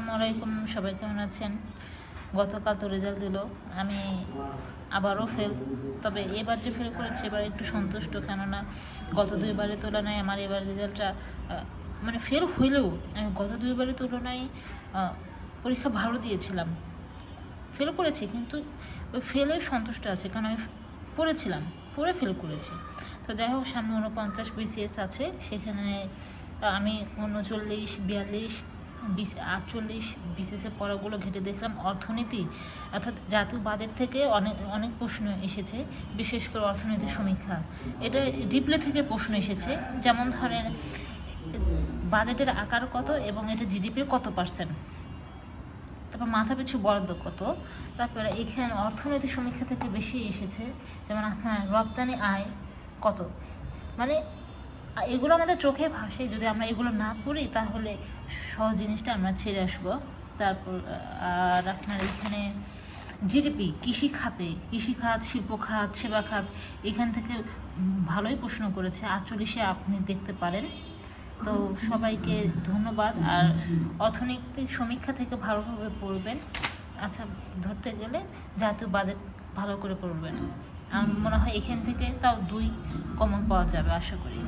আসসালামু আলাইকুম, সবাই কেমন আছেন? গতকাল তো রেজাল্ট দিল, আমি আবারও ফেল। তবে এবার যে ফেল করেছি এবার একটু সন্তুষ্ট, কেননা গত দুইবারের তুলনায় আমার এবার রেজাল্টটা মানে ফেল হইলেও আমি গত দুইবারের তুলনায় পরীক্ষা ভালো দিয়েছিলাম। ফেল করেছি কিন্তু ওই ফেলে সন্তুষ্ট আছে, কারণ আমি পড়েছিলাম, পড়ে ফেল করেছি। তো যাই হোক, সামনে 49 বিসিএস আছে, সেখানে আমি 39, 42, 48 বিসিএসের পড়াগুলো ঘেটে দেখলাম অর্থনীতি অর্থাৎ জাতীয় বাজেট থেকে অনেক অনেক প্রশ্ন এসেছে, বিশেষ করে অর্থনৈতিক সমীক্ষা। এটা ডিপলি থেকে প্রশ্ন এসেছে, যেমন ধরেন বাজেটের আকার কত এবং এটা জিডিপির কত %, তারপর মাথা পিছু বরাদ্দ কত, তারপরে এখানে অর্থনৈতিক সমীক্ষা থেকে বেশি এসেছে, যেমন আপনার রপ্তানি আয় কত। মানে এগুলো আমাদের চোখে ভাসে, যদি আমরা এগুলো না পড়ি তাহলে সহজ জিনিসটা আমরা ছেড়ে আসবো। তারপর আর আপনার এখানে জিডিপি, কৃষিখাত, শিল্প খাত, সেবা খাত, এখান থেকে ভালোই প্রশ্ন করেছে। 48-এ আপনি দেখতে পারেন। তো সবাইকে ধন্যবাদ। আর অর্থনৈতিক সমীক্ষা থেকে ভালোভাবে পড়বেন। আচ্ছা, ধরতে গেলে জাতীয় বাজেট ভালো করে পড়বেন। আমার মনে হয় এখান থেকে তাও 2 কমন পাওয়া যাবে, আশা করি।